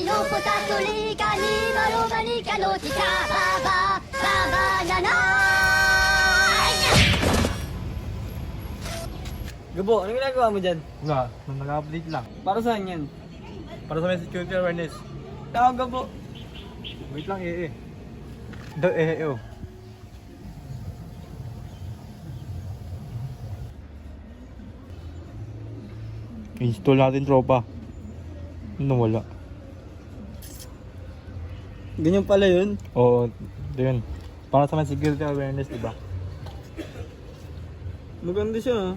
のこたつりかにまろがにかのちかばなな。Gabo, ano ginagawa mo dyan? Wala, nag-update lang. Para saan yan? Para sa may security awareness. Tao Gabo. Wait lang, Daw, oh. Install natin tropa. Wala. Ganyan pala yun. Oo, yun. Para sa may security awareness, diba? Maganda siya ha.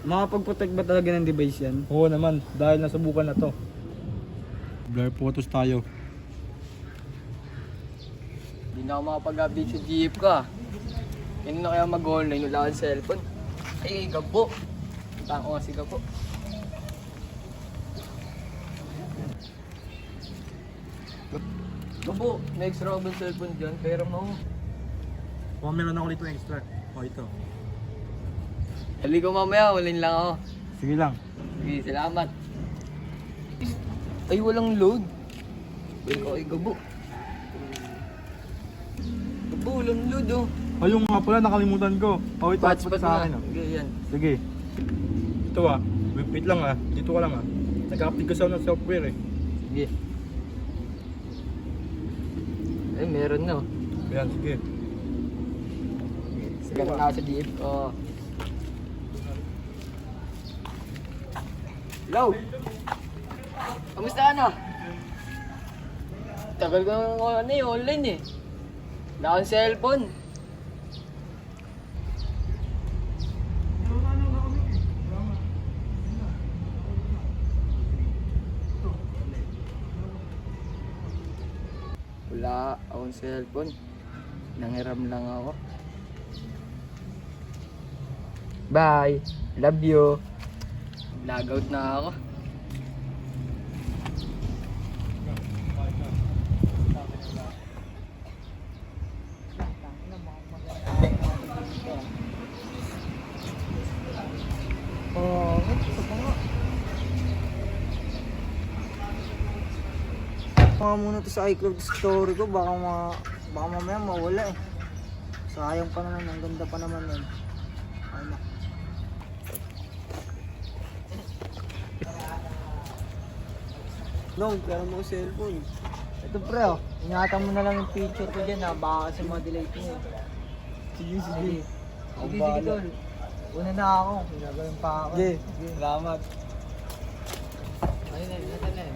Makapag-protect ba talaga ng device yan? Oo naman, dahil nasubukan na to. Blur photos tayo. Hindi na ako makapag-update sa GF ka. Yan na kaya mag-online wala akong cellphone. Ay, Gabo. Punta ko nga si Gabo. Gabo, may extra ako bang cellphone dyan? Pero mo. Kung meron ako dito extra. Ito. Hali ko mamaya, walin lang ako. Sige lang. Sige, salamat. Ay, walang load. Wait ko kay Gabo. Gabo, walang load oh. Yung nga pala, nakalimutan ko. Ito, hotspot sa akin. Sige, yan. Sige. Ito wait lang dito ka lang Nag-update ko sa software Sige. Ay, meron na oh. Ayan, sige. Sige na ako sa DF ko. Hello! Kamusta ka na? Tagal ko online eh. Wala akong cellphone. Wala akong cellphone. Nanghiram lang ako. Bye! Love you! Logout na ako. Mga muna to sa iCloud story ko, baka mamaya mawala eh. Sayang pa naman, ang ganda pa naman nun. Ano? No, pero mo cellphone. Ito pre ingatan mo na lang yung picture ko dyan baka kasi ma-delete mo. Sige. Sige, tol. Una na ako, ginagawin pa ako. Sige, salamat. Ayun na, nasa na eh.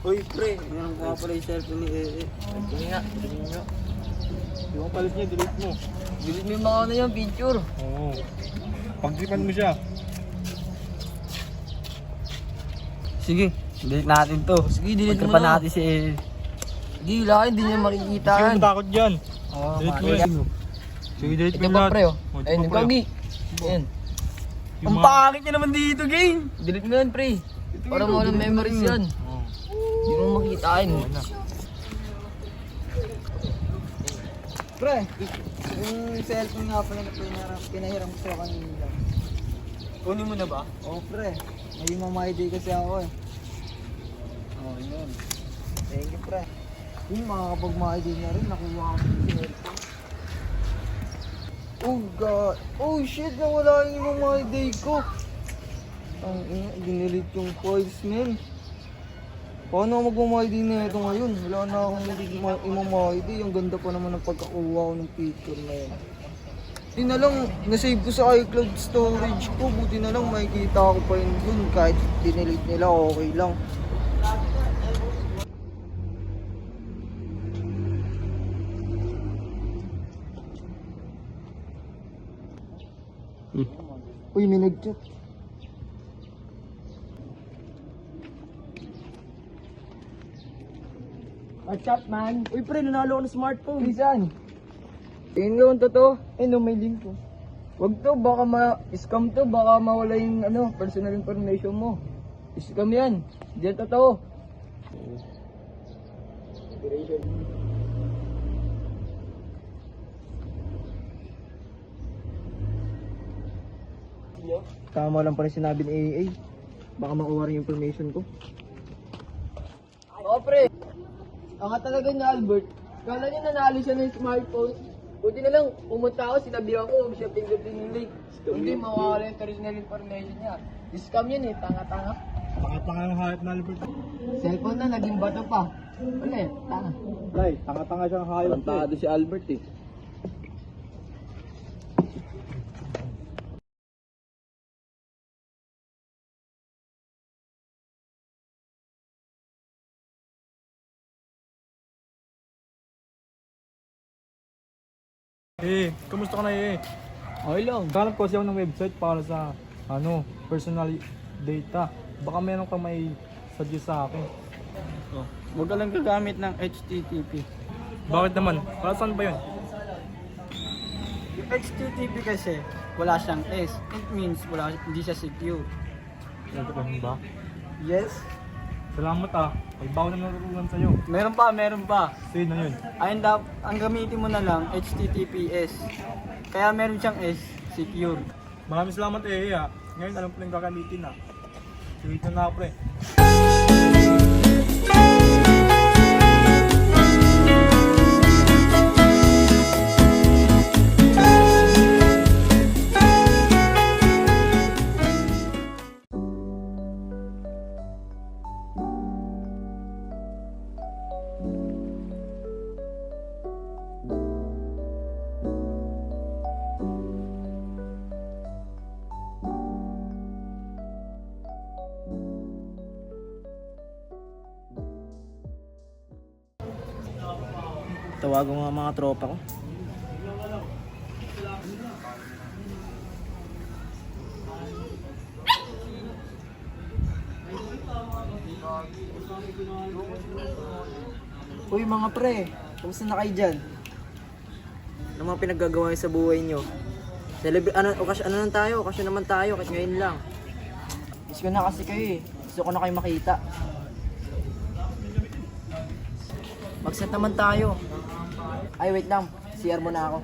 Uy pre, meron ko pala yung cellphone ni Hindi nga, hindi nga. Yung palit niya, delete mo. Delete mo yung mga ano yung picture. Oo. Pag-tripan mo siya. Sige, delete natin to. Sige, delete mo pa na. natin si Hindi, wala hindi niya makikita. Sige mo takot dyan. Oo, Delete mo Maria. yan. Sige, delete Ito mo pa lahat. pre oh. Ito Ayun, pa, yung pre. kagi. Ayun. Yung Ang mga- pangit niya naman dito, game. Delete mo yun pre. Para mo walang memories yan. Oo. Hindi mo makikitain. Ayun na. Pre, yung cellphone nga pala na pinahiram ko sa kanila. Kunin mo na ba? Oo pre, may mamay-day kasi ako eh. Oo, yun. Thank you pre. Yung makakapag-my-day na rin, nakuha ko yung cellphone. Oh god, oh shit, nawala yung mamay-day ko. Ang ina, dinilit yung files men. Paano ako mag-my-day na ito ngayon? Wala na akong i-my-day. Ang ganda pa naman ng pagkakuha ko ng picture na yun. Buti na lang, nasave ko sa iCloud storage ko. Buti na lang makikita ko pa yun dun. Kahit dinilit nila, okay lang. Uy, may nag-chat. What's up man? Uy pre, nanalo ako ng smartphone. Pisan. Tingin ko kung totoo. No, may link ko. Wag to, baka ma-scam to, baka mawala yung personal information mo. Scam yan. Hindi yan totoo. Tama lang pala sinabi ni AA. Baka makuha rin yung information ko. Oo, pre. Ang nga talaga ni Albert, kala niya nanalo siya ng smartphone. Buti na lang, pumunta ako, sinabihan ko, huwag siya fingerprint yung link. Hindi, mawawala yung original information niya. Scam yun eh, tanga-tanga. Tanga-tanga yung hayop na Albert. Cellphone na, naging bato pa. Wala eh, tanga. Ay, tanga-tanga siyang hayop. Tarantado si Albert eh. Kamusta ka na Okay lang. Ganap ko siya ng website para sa personal data. Baka meron ka may suggest sa akin. Huwag ka lang gagamit ng HTTP. Bakit naman? Para saan ba yun? Yung HTTP kasi, wala siyang S. It means hindi siya secure. Ganun ba? Yes? Salamat May bago na natutunan sa'yo. Meron pa. Sino yun? Ang gamitin mo na lang, HTTPS. Kaya meron siyang S, secure. Maraming salamat Ngayon alam ko lang gagamitin Sige na pre. Tawagan mo mga tropa ko. Uy mga pre, kumusta na kayo dyan? Ano mga pinaggagawa niyo sa buhay nyo? Okasyon naman tayo, kahit ngayon lang. Miss ko na kasi kayo gusto ko na kayo makita. Mag-set naman tayo. Ay, wait lang. CR muna ako.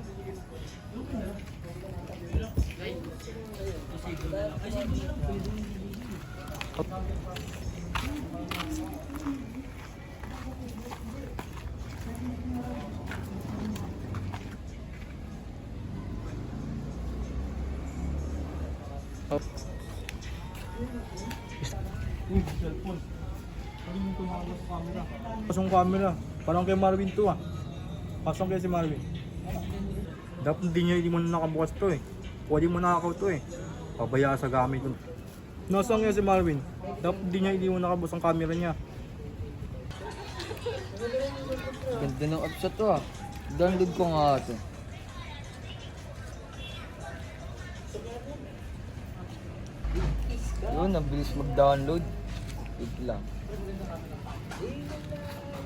Cellphone. Ano yung tumawag sa camera? Pasong camera. Parang kay Marvin to Pasong kay si Marvin. Dapat hindi mo na nakabukas to Pwede mo nakakaw to Pabaya sa gamit ko. Nasaan kaya si Marvin? Dapat hindi mo nakabukas ang camera niya. Ganda ng apps to Download ko nga ito. Yun, nabilis mag-download. Wait lang.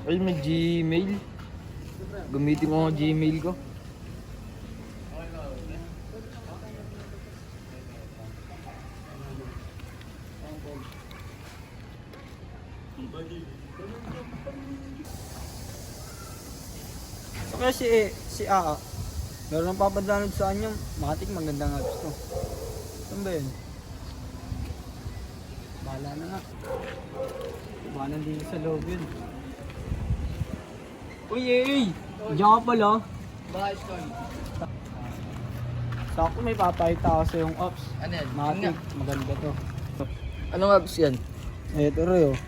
Ay, may Gmail. Gamitin ko ang Gmail ko. Kaya si AA, meron nang papadownload sa kanya, matik magandang apps to. Saan ba yun? Bahala na nga. Bahala din sa loob yun. Uy, diyan ka pala. Bakit, Tony? Sakto may papakita ako sa yung apps. Ano yan? Matik, maganda to. Anong apps yan? Eto rin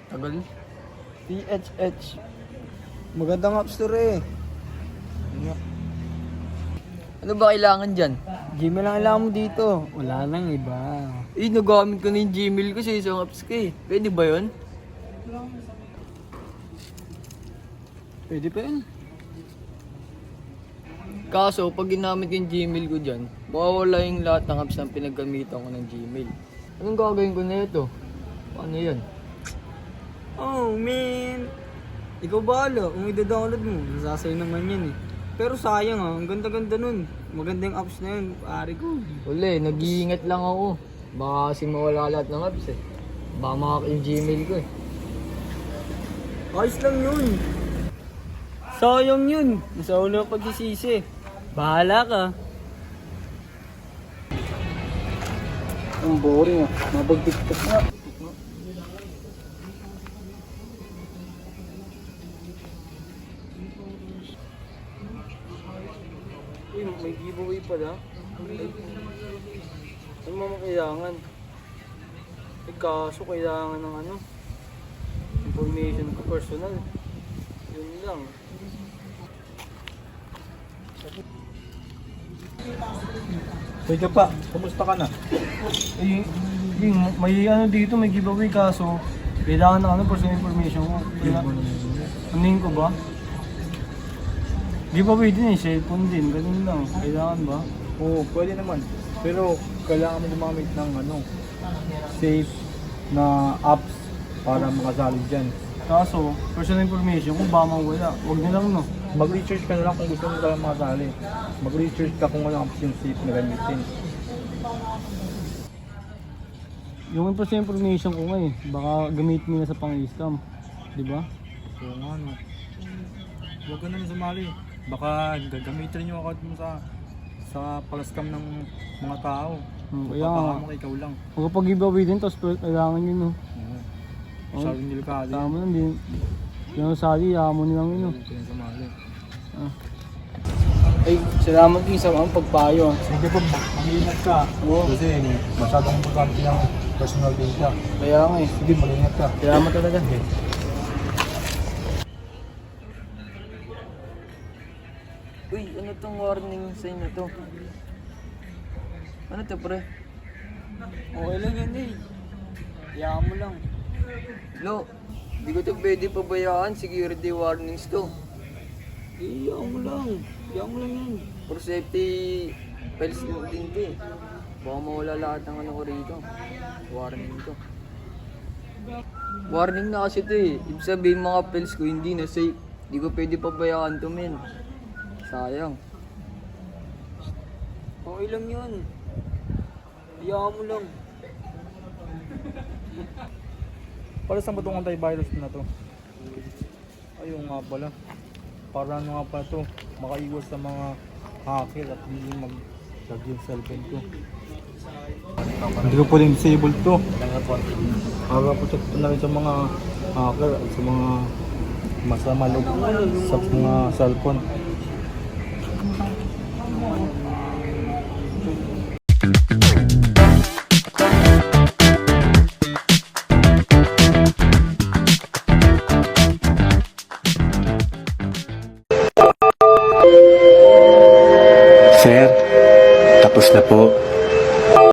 Tagal. THH. Magandang apps to rin. Ano ba kailangan dyan? Gmail lang kailangan mo dito. Wala nang iba. Nagamit ko na yung Gmail ko sa isang apps ko Pwede ba yun? Pwede pa yun. Kaso, pag ginamit ko yung Gmail ko dyan, mawawala yung lahat ng apps na pinaggamitan ko ng Gmail. Anong gagawin ko na ito? Paano yan? Oh, man. Ikaw bahala. Kung i-download mo, nasasayo naman yan Pero sayang ang ganda-ganda nun. Maganda yung apps na yun, pare ko. Wala nag-iingat lang ako. Baka kasi mawala lahat ng apps Baka makak yung Gmail ko Ayos lang yun. Sayang yun. Nasa ulo ang pagsisisi. Bahala ka. Ang boring ah. Mapag-tiktok nga. Uy, may giveaway pala. Ano mo kailangan? Eh, kaso kailangan ng ano? Information ko personal. Yun lang. Hoy ka pa, kumusta ka na? Eh, may ano dito, may giveaway kaso kailangan ng ano, personal information ko. Anin ko ba? Giveaway din eh, cellphone din, ganun lang. Kailangan ba? Oo, pwede naman. Pero kailangan mo gumamit ng ano, safe na apps para makasali dyan. Kaso, personal information kung ba mawala, huwag na lang no. Mag-research ka na lang kung gusto mo talaga makasali. Mag-research ka kung ano ang yung safe na gamitin. Yung personal information ko nga eh, baka gamitin nila sa pang-scam. Di ba? Oo nga no. Huwag ka naman sumali. Baka gagamitin yung account mo sa pag-scam ng mga tao. Kaya nga. Papahamak ikaw lang. Huwag kapag giveaway din, tapos kailangan yun no. Oo. Masyadong delikado. Tama lang din. Yung sali, mo nilang yun no. Huwag ka na sumali. Ay, salamat din sa mga pagpayo ah. Sige po, mag-iingat ka. Oo. Kasi masyadong importante ng personal data. Kaya nga eh. Sige, mag-iingat ka. Salamat talaga. Uy, ano tong warning sign na to? Ano to pre? Okay lang yan eh. Hayaan mo lang. No, di ko to pwede pabayaan. Security warnings to. Hayaan mo lang. Hayaan mo lang yan. For safety, files din to eh. Baka mawala lahat ng ano ko rito. Warning to. Warning na kasi to eh. Ibig sabihin mga files ko hindi na safe. Di ko pwede pabayaan to men. Sayang. Okay lang yun. Hayaan mo lang. Para sa batong antivirus na to? Ayun nga pala. Para ano nga pala to, makaiwas sa mga hacker at hindi mag-charge yung cellphone ko. Hindi ko pwedeng disable to. Para protect na rin sa mga hacker at sa mga masama loob sa mga cellphone. Sir, tapos na po.